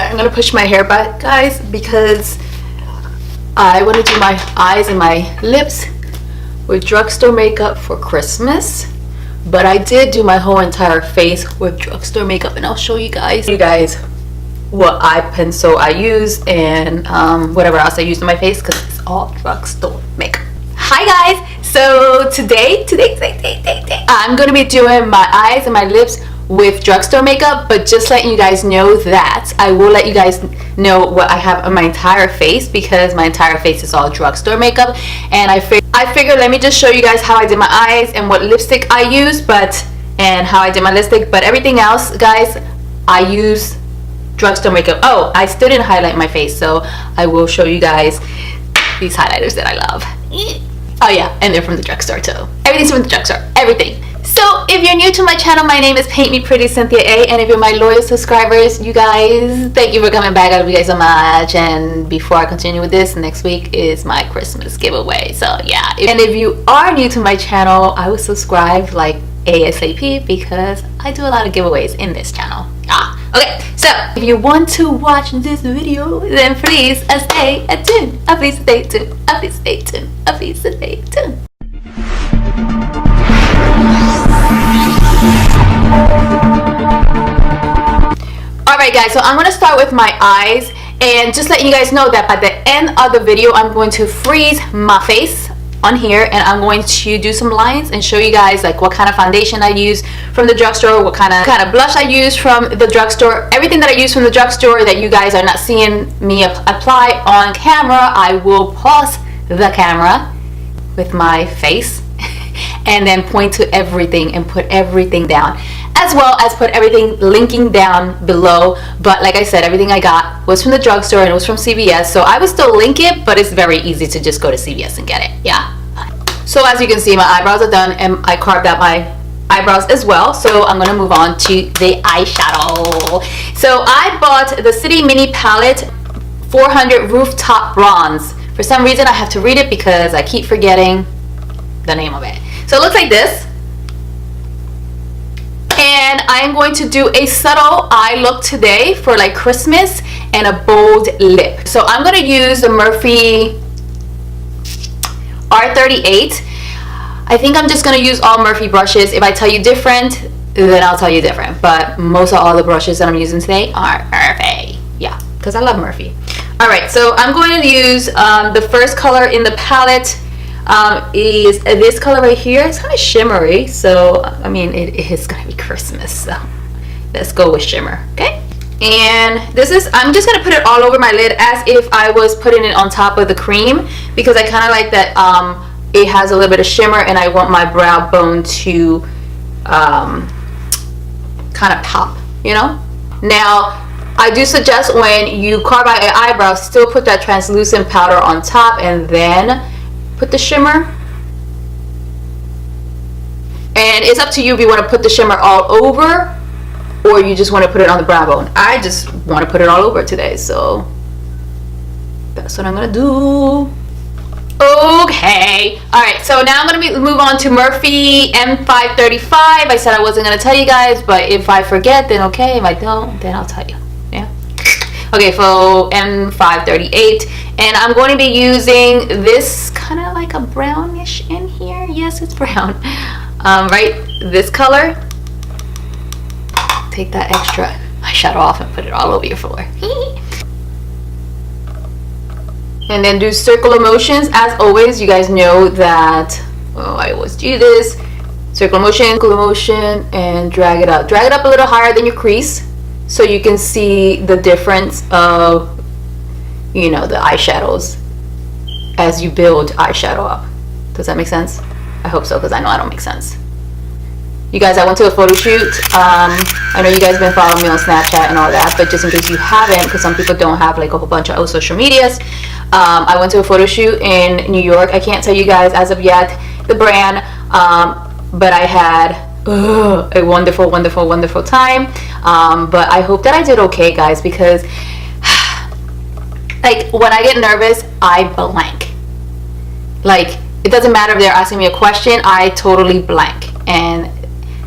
I'm gonna push my hair back, guys, because I want to do my eyes and my lips with Drugstore makeup for Christmas. But I did do my whole entire face with Drugstore makeup, and I'll show you guys what eye pencil I use and whatever else I used on my face, because it's all Drugstore makeup. Hi guys, so today I'm gonna be doing my eyes and my lips with Drugstore makeup, but just letting you guys know that I will let you guys know what I have on my entire face, because my entire face is all Drugstore makeup. And I figured let me just show you guys how I did my eyes and what lipstick I used, and how I did my lipstick. But everything else, guys, I use Drugstore makeup. Oh, I still didn't highlight my face, so I will show you guys these highlighters that I love. Oh yeah, and they're from the Drugstore too. Everything's from the Drugstore, everything. So if you're new to my channel, my name is Paint Me Pretty Cynthia A, and if you're my loyal subscribers, you guys, thank you for coming back. I love you guys so much. And before I continue with this, next week is my Christmas giveaway, so yeah. And if you are new to my channel, I would subscribe like ASAP, because I do a lot of giveaways in this channel. Okay, so if you want to watch this video, then please stay tuned. Please stay tuned. Please stay tuned. Please stay tuned. Alright guys, so I'm going to start with my eyes, and just letting you guys know that by the end of the video I'm going to freeze my face on here, and I'm going to do some lines and show you guys like what kind of foundation I use from the Drugstore, what kind of blush I use from the Drugstore. Everything that I use from the Drugstore that you guys are not seeing me apply on camera, I will pause the camera with my face and then point to everything and put everything down, as well as put everything linking down below. But like I said, everything I got was from the Drugstore and it was from CVS, so I would still link it, but it's very easy to just go to CVS and get it. Yeah. So as you can see, my eyebrows are done, and I carved out my eyebrows as well. So I'm gonna move on to the eyeshadow. So I bought the City Mini Palette 400 Rooftop Bronze. For some reason I have to read it because I keep forgetting the name of it. So it looks like this. And I'm going to do a subtle eye look today for like Christmas, and a bold lip. So I'm going to use the Morphe R38. I think I'm just going to use all Morphe brushes. If I tell you different, then I'll tell you different. But most of all the brushes that I'm using today are Morphe. Yeah, because I love Morphe. Alright, so I'm going to use the first color in the palette. Is this color right here. It's kind of shimmery, so I mean it is gonna be Christmas, so let's go with shimmer. Okay, and this is, I'm just gonna put it all over my lid as if I was putting it on top of the cream, because I kind of like that it has a little bit of shimmer, and I want my brow bone to kind of pop, you know. Now I do suggest when you carve out your eyebrows, still put that translucent powder on top and then put the shimmer. And it's up to you if you want to put the shimmer all over or you just want to put it on the brow bone. I just want to put it all over today, so that's what I'm gonna do. Okay, alright, so now I'm gonna move on to Morphe M535. I said I wasn't gonna tell you guys, but if I forget, then okay. If I don't, then I'll tell you. Yeah. Okay, so M538, and I'm going to be using this kind of like a brownish in here. Yes, it's brown. Right, this color. Take that extra eyeshadow off and put it all over your floor. And then do circular motions. As always, you guys know that, oh, I always do this. Circular motion, and drag it up. Drag it up a little higher than your crease, so you can see the difference of, you know, the eyeshadows as you build eyeshadow up. Does that make sense? I hope so, because I know I don't make sense. You guys, I went to a photo shoot. I know you guys have been following me on Snapchat and all that, but just in case you haven't, because some people don't have like a whole bunch of social medias, I went to a photo shoot in New York. I can't tell you guys as of yet the brand, but I had a wonderful time. But I hope that I did okay, guys, because like when I get nervous, I blank. Like, it doesn't matter if they're asking me a question, I totally blank. And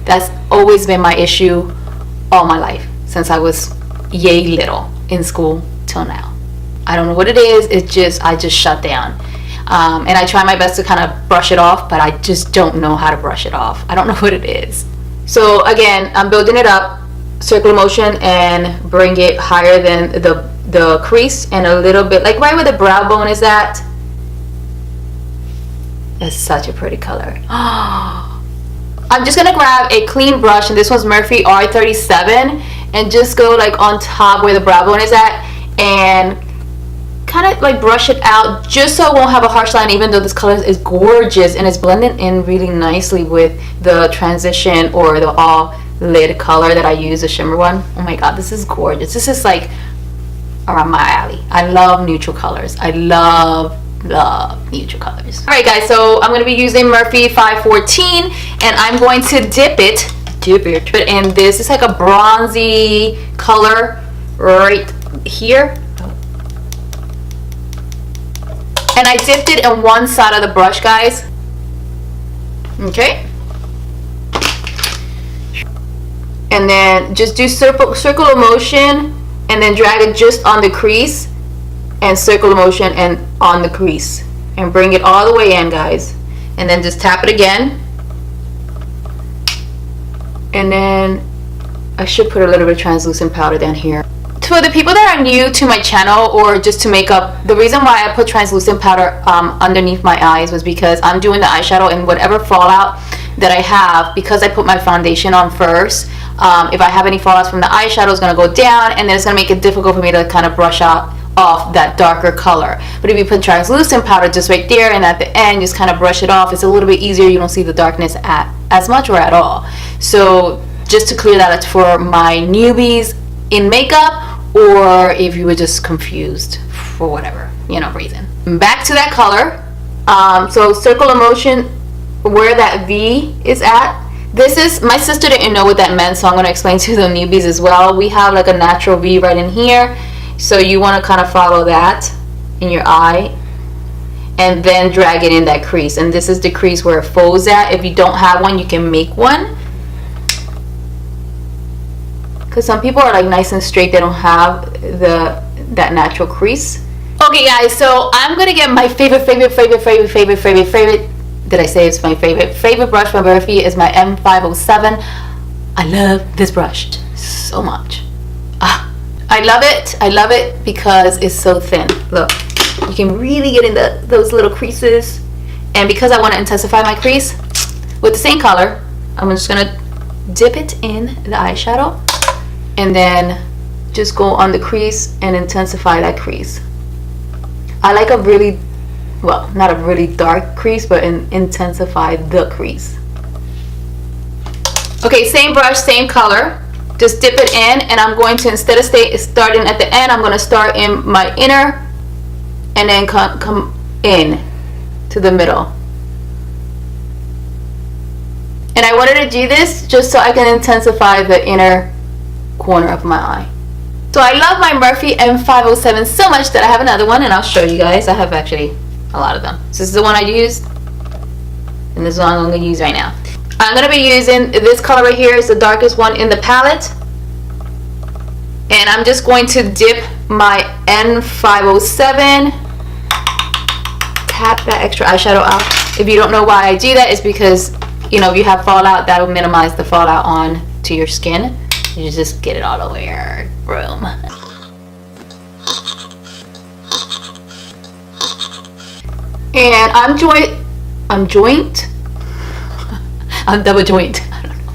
that's always been my issue all my life, since I was yay little in school till now. I don't know what it is. It's just, I just shut down. And I try my best to kind of brush it off, but I just don't know how to brush it off. I don't know what it is. So again, I'm building it up, circular motion, and bring it higher than the crease, and a little bit, like right where the brow bone is at. That's such a pretty color. I'm just gonna grab a clean brush, and this one's Morphe R37, and just go like on top where the brow bone is at, and kind of like brush it out just so it won't have a harsh line, even though this color is gorgeous and it's blending in really nicely with the transition or the all lid color that I use, the shimmer one. Oh my god, this is gorgeous. This is like around my alley. I love neutral colors. I love neutral colors. Alright guys, so I'm going to be using Morphe 514, and I'm going to dip it in this. It's like a bronzy color right here. And I dipped it in one side of the brush, guys. Okay. And then just do circular motion, and then drag it just on the crease, and circular motion and on the crease, and bring it all the way in, guys. And then just tap it again. And then I should put a little bit of translucent powder down here. For the people that are new to my channel or just to makeup, the reason why I put translucent powder underneath my eyes was because I'm doing the eyeshadow, and whatever fallout that I have, because I put my foundation on first, if I have any fallouts from the eyeshadow, it's going to go down, and then it's going to make it difficult for me to kind of brush off that darker color. But if you put translucent powder just right there, and at the end just kind of brush it off, it's a little bit easier. You don't see the darkness as much or at all. So just to clear that up for my newbies in makeup, or if you were just confused for whatever reason. Back to that color. So circular motion where that V is at. This is, my sister didn't know what that meant, so I'm going to explain to the newbies as well. We have like a natural V right in here, so you want to kind of follow that in your eye, and then drag it in that crease. And this is the crease where it folds at. If you don't have one, you can make one, because some people are like nice and straight, they don't have that natural crease. Okay guys, so I'm gonna get my favorite, did I say it's my favorite brush from Morphe is my M507. I love this brush so much. I love it because it's so thin. Look, you can really get into those little creases, and because I want to intensify my crease with the same color, I'm just gonna dip it in the eyeshadow, and then just go on the crease and intensify that crease. I like a really, well, not a really dark crease, but intensify the crease. Okay, same brush, same color. Just dip it in, and I'm going to, instead of starting at the end, I'm going to start in my inner, and then come in to the middle. And I wanted to do this just so I can intensify the inner corner of my eye. So I love my Morphe M507 so much that I have another one, and I'll show you guys. I have actually a lot of them. So this is the one I used, and this is the one I'm going to use right now. I'm going to be using this color right here. It's the darkest one in the palette, and I'm just going to dip my N507, tap that extra eyeshadow out. If you don't know why I do that, it's because if you have fallout, that will minimize the fallout on to your skin. You just get it all over your room. And I'm double joint. I don't know.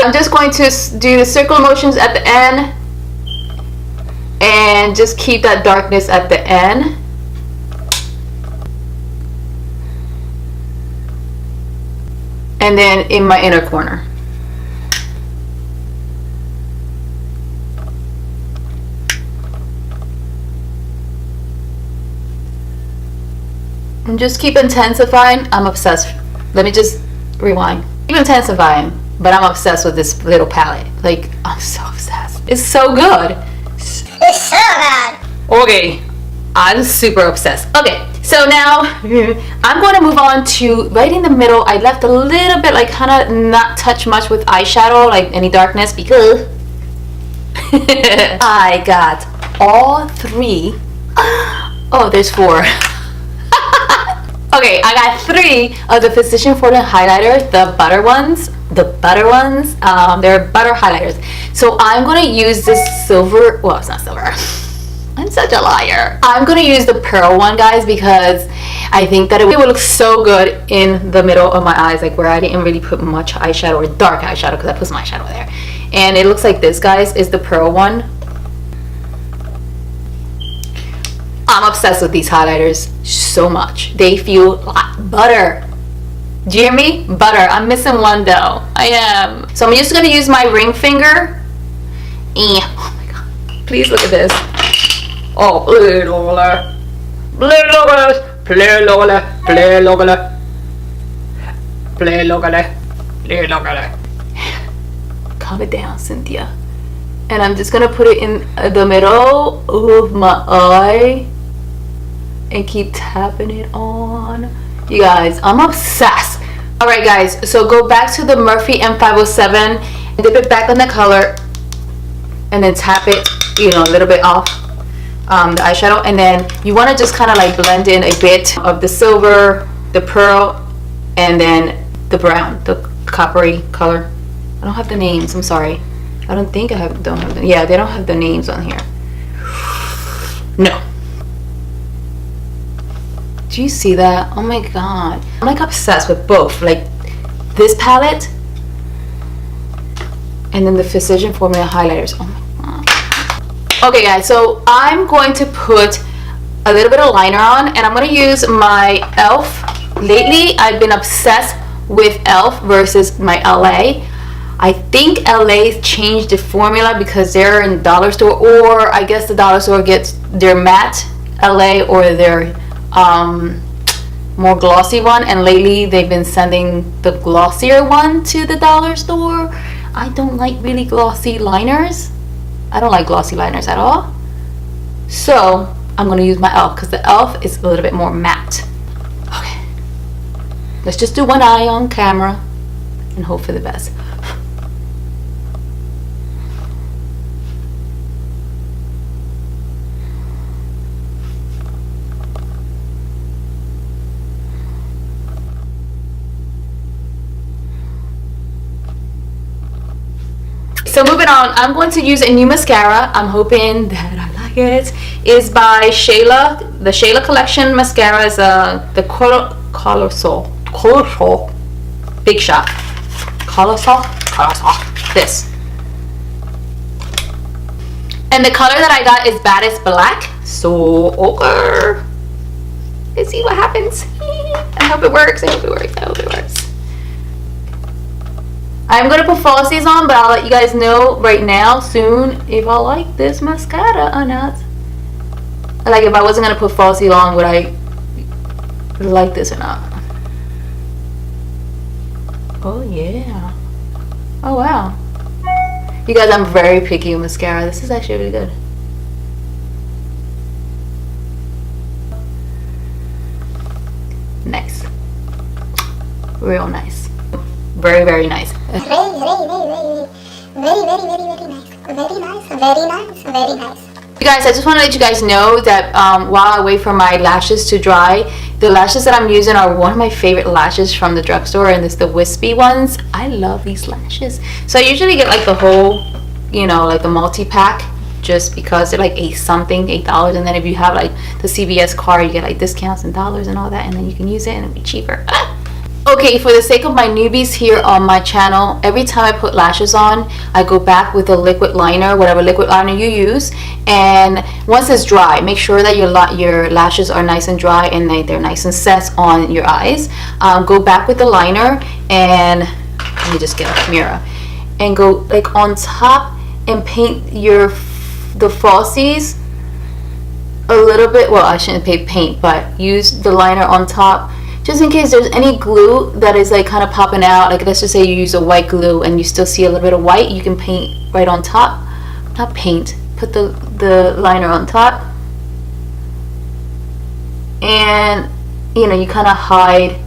I'm just going to do the circle motions at the end, and just keep that darkness at the end. And then in my inner corner. And just keep intensifying. I'm obsessed. Let me just rewind. Keep intensifying, but I'm obsessed with this little palette. Like, I'm so obsessed. It's so good. It's so good. Okay, I'm super obsessed. Okay, so now I'm going to move on to right in the middle. I left a little bit, like, kind of not touch much with eyeshadow, like any darkness, because I got all three. Oh, there's four. Okay, I got three of the Physician Formula highlighters, the butter ones. They're butter highlighters. So I'm gonna use this silver, well, it's not silver. I'm such a liar. I'm gonna use the pearl one, guys, because I think that it will look so good in the middle of my eyes, like where I didn't really put much eyeshadow or dark eyeshadow, because I put some eyeshadow there. And it looks like this, guys, is the pearl one. I'm obsessed with these highlighters so much. They feel like butter. Do you hear me? Butter. I'm missing one though. I am. So I'm just gonna use my ring finger. And oh my god. Please look at this. Oh, play Lola. Play Lola. Play Lola. Play Lola. Play Lola. Play Lola. Calm it down, Cynthia. And I'm just gonna put it in the middle of my eye and keep tapping it on. You guys, I'm obsessed. All right, guys, so go back to the Morphe M507, dip it back on the color, and then tap it, you know, a little bit off the eyeshadow, and then you want to just kind of like blend in a bit of the silver, the pearl, and then the brown, the coppery color. I don't have the names. I'm sorry. I don't think don't have the, yeah, they don't have the names on here. No. Do you see that? Oh my god. I'm like obsessed with both. Like this palette and then the Physician Formula highlighters. Oh my god. Okay guys, so I'm going to put a little bit of liner on, and I'm going to use my e.l.f. Lately, I've been obsessed with e.l.f. versus my LA. I think LA changed the formula because they're in dollar store, or I guess the dollar store gets their matte LA or their more glossy one, and lately they've been sending the glossier one to the dollar store. I don't like really glossy liners. I don't like glossy liners at all. So I'm gonna use my e.l.f. because the e.l.f. is a little bit more matte. Okay, let's just do one eye on camera and hope for the best. So moving on, I'm going to use a new mascara. I'm hoping that I like it. It's by Shayla. The Shayla Collection mascara is the Colossal Big Shot. Colossal. This. And the color that I got is Baddest Black. So okay. Let's see what happens. I hope it works. I hope it works. I hope it works. I'm going to put falsies on, but I'll let you guys know right now soon if I like this mascara or not. Like if I wasn't going to put falsies on, would I like this or not? Oh yeah. Oh wow. You guys, I'm very picky with mascara. This is actually really good. Nice. Real nice. Very, very nice. Very nice. Very nice. You guys, I just want to let you guys know that while I wait for my lashes to dry, the lashes that I'm using are one of my favorite lashes from the drugstore, and it's the wispy ones. I love these lashes. So I usually get like the whole, you know, like the multi-pack, just because they're like $8, and then if you have like the CVS card, you get like discounts and dollars and all that, and then you can use it and it'll be cheaper. Okay, for the sake of my newbies here on my channel, every time I put lashes on, I go back with a liquid liner, whatever liquid liner you use, and once it's dry, make sure that your lashes are nice and dry and they're nice and set on your eyes. Go back with the liner, and let me just get a mirror, and go like on top and paint the falsies a little bit. Well, I shouldn't paint, but use the liner on top, just in case there's any glue that is like kind of popping out. Like let's just say you use a white glue and you still see a little bit of white, you can paint right on top. Not paint, put the liner on top, and you know, you kind of hide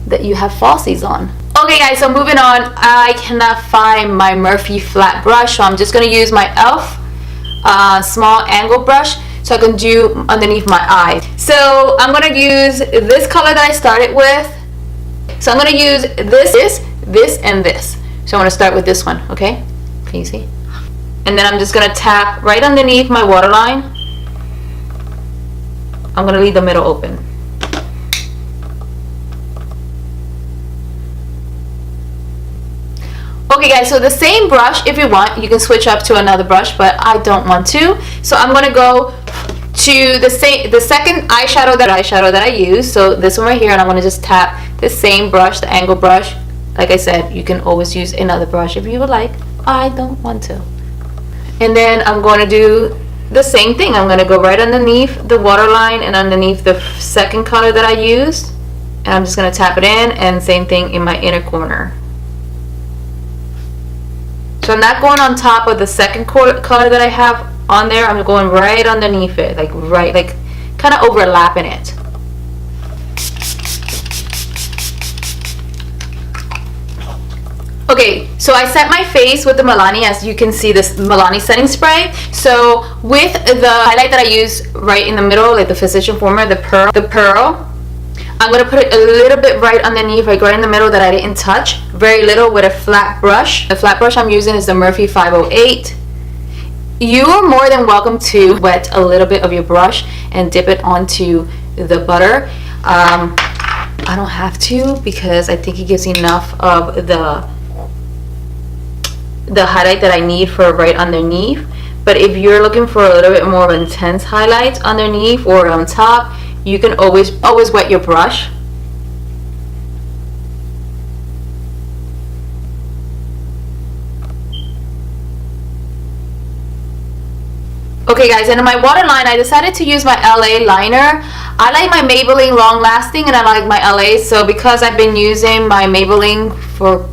that you have falsies on. Okay guys, so moving on, I cannot find my Morphe flat brush, so I'm just going to use my e.l.f. Small angle brush so I can do underneath my eye. So I'm going to use this color that I started with. So I'm going to use this, and this. So I'm going to start with this one, okay? Can you see? And then I'm just going to tap right underneath my waterline. I'm going to leave the middle open. Okay guys, so the same brush, if you want, you can switch up to another brush, but I don't want to. So I'm going to go to the second eyeshadow that I use. So this one right here, and I'm going to just tap the same brush, the angle brush. Like I said, you can always use another brush if you would like. I don't want to. And then I'm going to do the same thing. I'm going to go right underneath the waterline and underneath the second color that I used. And I'm just going to tap it in, and same thing in my inner corner. So I'm not going on top of the second color that I have on there. I'm going right underneath it, like kind of overlapping it. Okay, so I set my face with the Milani, as you can see, this Milani setting spray. So with the highlight that I use right in the middle, like the Physician Formula, the pearl, I'm going to put it a little bit right underneath, like right in the middle that I didn't touch. Very little with a flat brush. The flat brush I'm using is the Morphe 508. You are more than welcome to wet a little bit of your brush and dip it onto the butter. I don't have to because I think it gives enough of the highlight that I need for right underneath. But if you're looking for a little bit more intense highlights underneath or on top, you can always wet your brush. Okay guys, and in my waterline, I decided to use my LA liner. I like my Maybelline long lasting, and I like my LA, so because I've been using my Maybelline for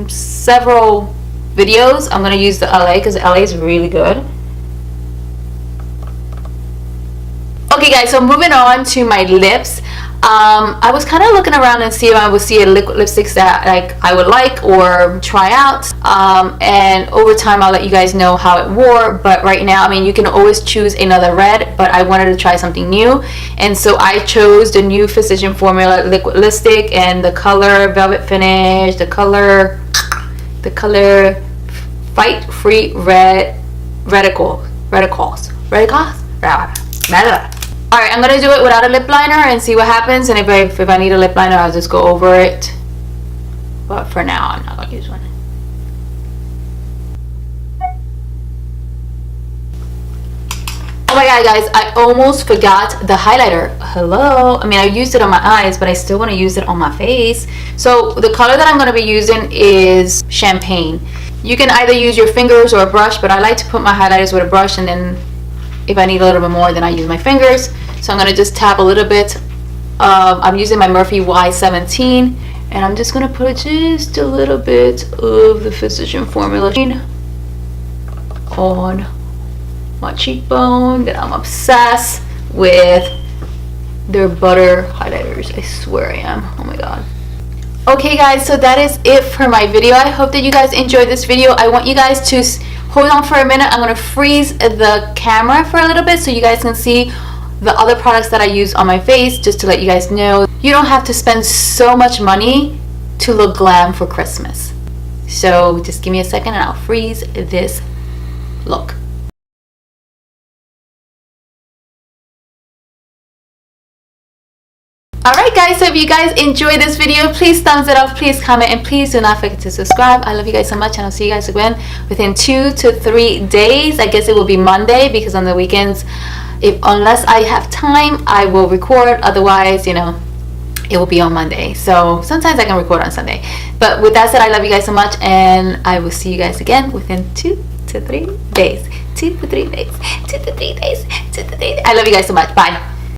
several videos, I'm going to use the LA because LA is really good. Okay guys, so moving on to my lips. I was kind of looking around and see if I would see a liquid lipsticks that I would like or try out, and over time I'll let you guys know how it wore. But right now, I mean, you can always choose another red, but I wanted to try something new, and so I chose the new Physician Formula liquid lipstick, and the color Velvet Finish, the color Fight Free Radicals. Alright, I'm going to do it without a lip liner and see what happens, and if I need a lip liner, I'll just go over it. But for now, I'm not going to use one. Oh my god guys, I almost forgot the highlighter. Hello. I mean, I used it on my eyes, but I still want to use it on my face. So the color that I'm going to be using is Champagne. You can either use your fingers or a brush, but I like to put my highlighters with a brush, and then if I need a little bit more, then I use my fingers. So I'm going to just tap a little bit. I'm using my Morphe Y17, and I'm just going to put just a little bit of the Physician Formula on my cheekbone. That I'm obsessed with their butter highlighters. I swear I am. Oh my god. Okay guys, so that is it for my video. I hope that you guys enjoyed this video. I want you guys to hold on for a minute. I'm going to freeze the camera for a little bit so you guys can see the other products that I use on my face, just to let you guys know you don't have to spend so much money to look glam for Christmas. So just give me a second and I'll freeze this look. Alright guys, so if you guys enjoyed this video, please thumbs it up, please comment, and please do not forget to subscribe. I love you guys so much, and I'll see you guys again within 2 to 3 days. I guess it will be Monday, because on the weekends, unless I have time, I will record. Otherwise, you know, it will be on Monday. So sometimes I can record on Sunday. But with that said, I love you guys so much, and I will see you guys again within 2 to 3 days. 2 to 3 days. 2 to 3 days. 2 to 3 days. I love you guys so much. Bye.